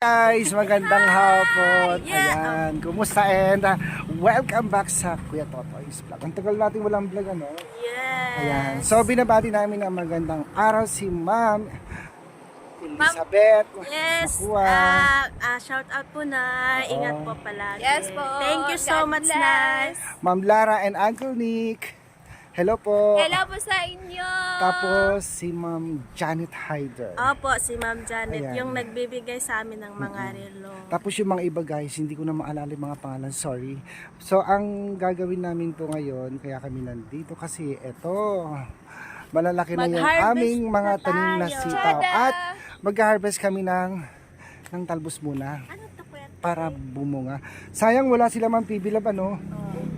Guys, magandang hapon. Yeah. Ayan, kumusta and welcome back sa Kuya Totoy's Vlog. Ang tagal natin walang vlog, ano? Yes. Ayan, so binabati namin ang magandang araw si Ma'am Elizabeth. Yes. Makuha. Shout out po na. Ingat po palagi. Yes po. Thank you so God much, bless. Nas. Ma'am Lara and Uncle Nick. Hello po. Hello po sa inyo. Tapos si Ma'am Janet Hyder. Opo, si Ma'am Janet, Ayan. yung nagbibigay sa amin ng mga relo. Tapos yung mga iba guys, hindi ko na maalala yung mga pangalan, sorry. So ang gagawin namin po ngayon, kaya kami nandito kasi eto, malalaki na yung Mag-harvest aming mga na tanim na tayo. sitaw. Tada! At mag-harvest kami ng talbos muna Ano to, Kuya? para bumunga. Sayang wala sila Ma'am Pibilab, ano?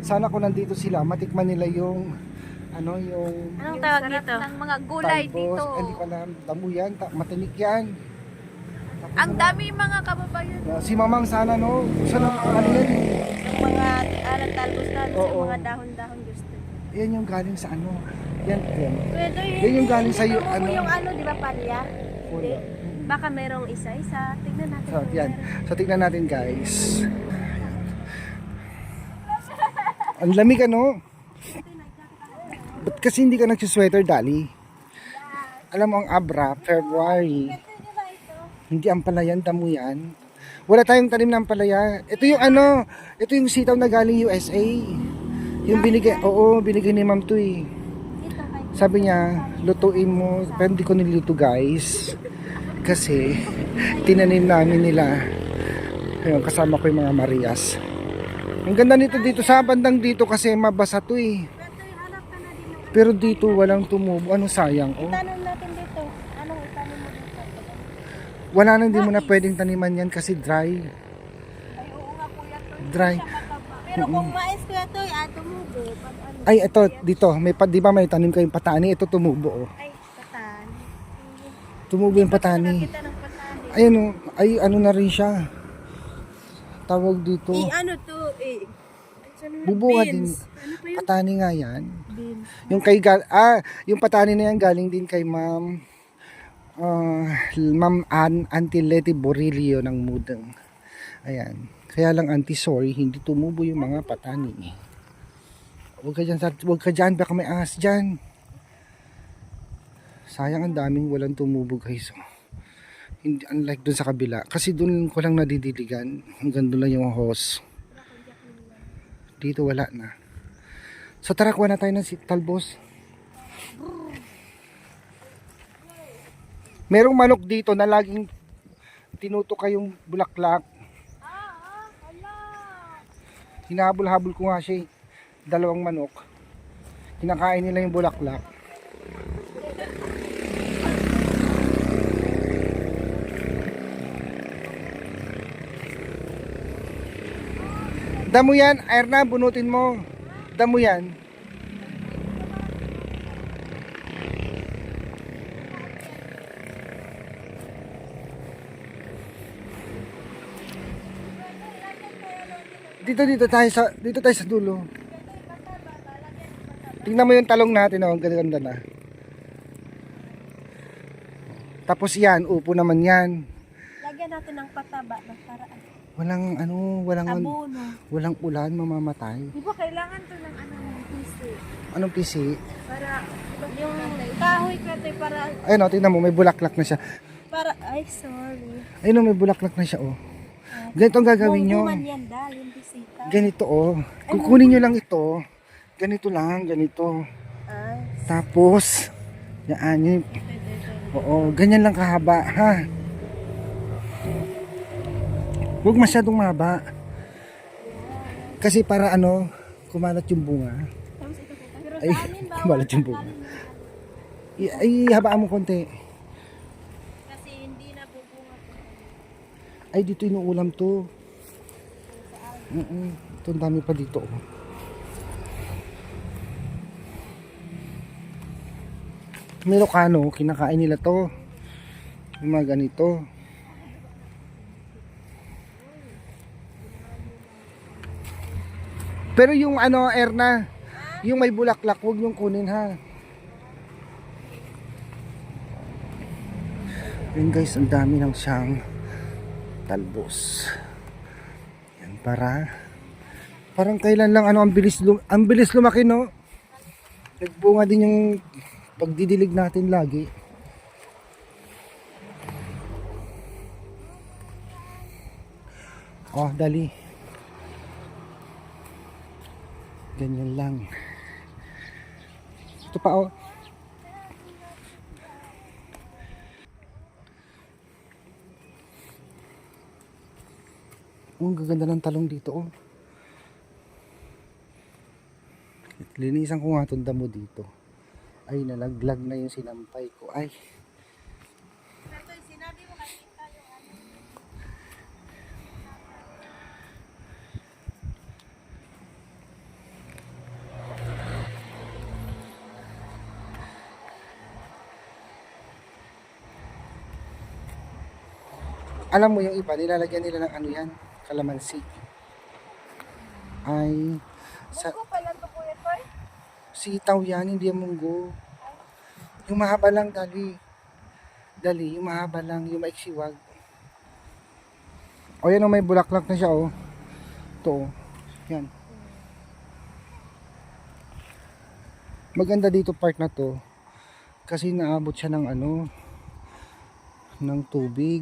Sana kung nandito sila, matikman nila yung yung Anong Yung tawag sarap dito? ng mga gulay talbos. dito. Hindi ko alam, damo yan, matinik yan. Ang dami mga kababayan. Si Mamang sana, no? Sana ano yan eh. Yung mga talbos na, Oo. yung mga dahon-dahon gusto. Yan yung galing sa ano. Yan. Pwede Yan yung galing sa iyo, ano? Yung ano, di ba, palya? Hindi. Wala. Baka merong isa-isa. Tignan natin. So, kung yan. meron. So, tignan natin, guys. Ang lamig, ano? Ba't kasi hindi ka nagsisweater, Dali? Alam mo, ang Abra, February, hindi ang palayan, damo yan. Wala tayong tanim ng palaya. Ito yung ano, ito yung sitaw na galing USA. Yung binigay, oo, binigay ni Ma'am to eh. Sabi niya, lutuin mo. Pero hindi ko niluto, guys. Kasi, tinanim namin nila. Ayun, kasama ko yung mga Marias. Ang ganda nito dito sa bandang dito kasi mabasa to eh. Pero dito walang tumubo. Ano sayang, oh. Tanong natin dito. Anong itanim mo dito? Wala na, hindi mo na pwedeng taniman yan kasi dry. Ay, oo nga, kuya. Dry. Pero kung mais kuya to, tumubo. Pag ano, Ay, ito, dito. May, di ba may tanim kayong patani? Ito tumubo, oh. ay, patan. Tumubo yung patani. Kita ng patan. Ayun, oh. Ay, ano na rin siya. Tawag dito. Ano to, Bubunga din. beans. Ano pa yun? Patani nga yan. Beans. Yung yung patani na yan galing din kay Ma'am Ma'am Auntie Letty Borilio ng Mudang. Ayan. Kaya lang Auntie, sorry, hindi tumubo yung mga patani. Huwag ka dyan, baka may ahas dyan. Sayang, ang daming walang tumubo, guys. Hindi, unlike dun sa kabila. Kasi dun ko lang nadidiligan. Hanggang dun lang yung hose. Dito wala na. So tara, kuha na tayo ng talbos. Merong manok dito na laging tinutok yung bulaklak. Hinahabol-habol ko nga siya. Dalawang manok. Kinakain nila yung bulaklak. Damo yan, Erna, bunutin mo. Damo yan. Dito tayo sa dulo. Tingnan mo yung talong natin, oh, ang ganda na. Tapos yan, upo naman yan. Lagyan natin ng pataba para Walang abono. walang ulan, mamamatay. Di ba kailangan to ng PC? Anong pisi? Para Yung kahoy kasi para, Ayun, oh, tingnan mo, may bulaklak na siya. ay sorry. Ayun, oh, may bulaklak na siya, oh. Ganito ang gagawin nyo. Bungguman yan dahil yung bisita. Ganito, oh. Kukunin nyo lang ito. Ganito lang, ganito. Ay, Tapos, yan, yun. Oo, ganyan lang kahaba, ha? Huwag masyadong mahaba. Kasi para ano, kumalat yung bunga. Ay, kumalat yung bunga. Ay, habaan mo konti. kasi hindi na bubunga po. Ay, dito inuulam to. Ito, ang dami pa dito, oh. Milokano, kinakain nila to. Yung mga ganito. Pero yung ano, Erna, yung may bulaklak, huwag yung kunin, ha. Yun guys, ang dami ng siyang talbos. Yan, parang kailan lang ang bilis lumaki, no? Nagbunga din yung pagdidilig natin lagi. Oh, dali. Ganyan lang. Ito pa, oh. Ang gaganda ng talong dito, oh. Linisan ko nga itong damo dito. Ay, nalaglag na yung sinampay ko. Ay. Alam mo yung iba, nilalagyan nila ng ano yan, kalamansi. Ay, sa Munggo pala to, Kuya Toy. sitaw yan, hindi yung munggo. Yung mahaba lang, dali. Dali, yung mahaba lang, yung maiksiwag. O yan, oh, may bulaklak na siya, oh. Ito, oh. Yan. Maganda dito part na to. Kasi naabot siya ng ano, ng tubig.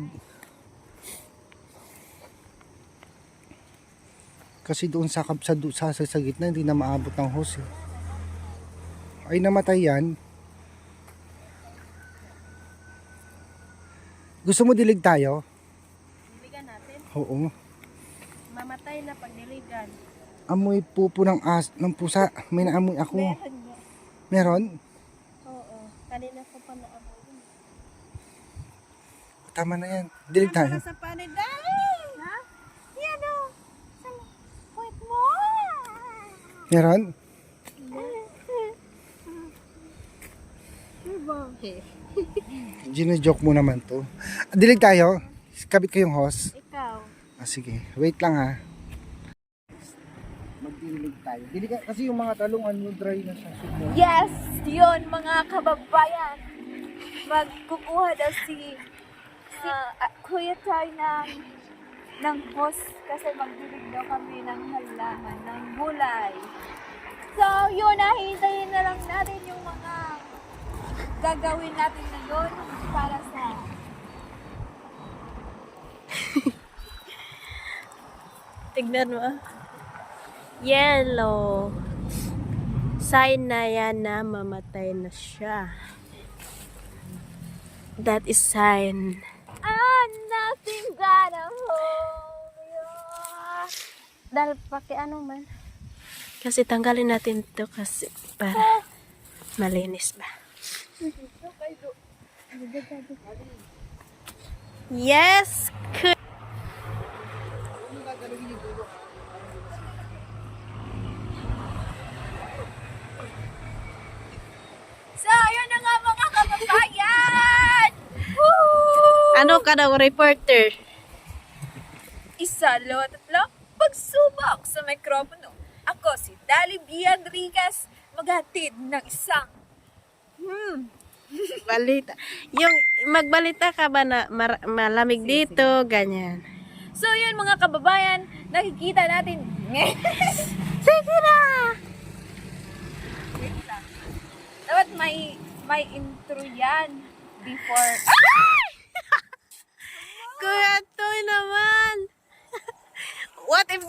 Kasi doon sa gitna hindi na maabot ng hose, eh. Ay, namatay yan. Gusto mo dilig tayo? Diligan natin. Oo. Mamatay na pag diligan. Amoy pupo ng pusa. May naamoy ako. Meron nga. Meron? Oo. Kanina ko pa naamoy yun. Tama na yan. Dilig tayo. Para sa panay. Dali! Ha? Yan o. Wait mo! Meron? Gino-joke mo naman to. Dilig tayo. Kabit ko yung hose. Ikaw. Sige. Wait lang, ha. Magdilig tayo. Kasi yung mga talong dry na siya. Yes! Yun, mga kababayan. Magkukuha daw si Kuya Toy ng host kasi magdilig daw kami ng halaman, ng gulay. So, yun, hintayin na lang natin yung mga gagawin natin ngayon para sa Tignan mo. Yellow. Sign na yan na mamatay na siya. That is sign. nothing gonna hold you. Dahil ano man. Kasi tanggalin natin to kasi para malinis ba. Yes! So, yun na nga mga kababayan! Woo! Ano ka daw, reporter? Isa, dalawa, tatlo, pagsubok sa mikropono. Ako si Dali B. Enriquez, maghatid ng isang Balita. Yung magbalita ka ba na malamig dito, ganyan. So yun mga kababayan, nakikita natin. Sige na! Wait lang. Dapat may intro yan before. Kuya Toy naman. What if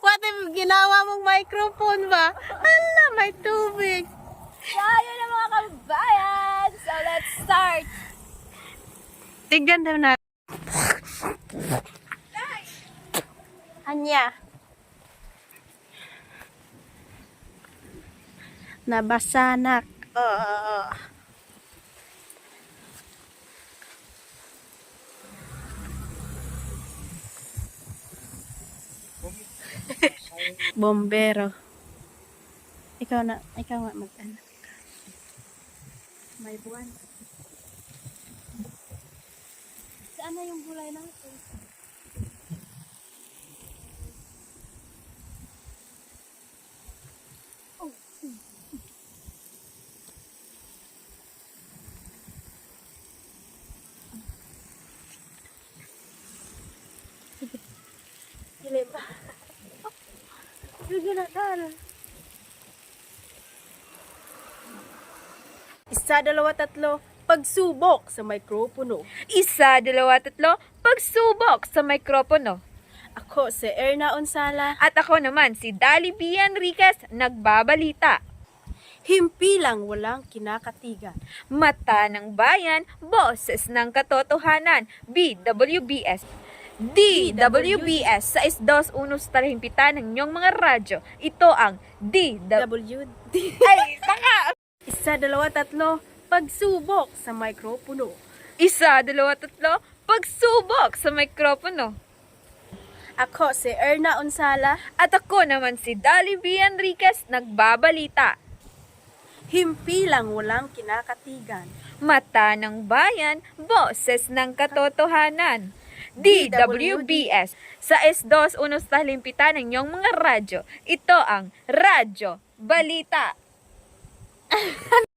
what if ginawa mong microphone ba? Hala, may tubig. So yun na mga kababayan. So let's start. Tignan daw natin. Anya. Nabasanak. Oh. Bombero. Ikaw nga mag-ano. May buwan. Saan na yung gulay natin? Dili ba? Sige na, tal. Isa, dalawa, tatlo. Pagsubok sa mikropono. Isa, dalawa, tatlo, pagsubok sa mikropono. Ako si Erna Onsala. At ako naman si Dali B. Enriquez, nagbabalita. Himpilang walang kinakatigan. Mata ng bayan, boses ng katotohanan, BWBS. DWBS sa isdos talahimpitan ng inyong mga radyo. Ito ang WD. Ay, baka! Isa, dalawa, tatlo. Pagsubok sa mikropono. Isa, dalawa, tatlo, pagsubok sa mikropono. Ako si Erna Onsala. At ako naman si Dali B. Enriquez, nagbabalita. Himpilang walang kinakatigan. Mata ng bayan, boses ng katotohanan. DWBS sa isdos talahimpitan ng inyong mga radyo. Ito ang Radyo Balita.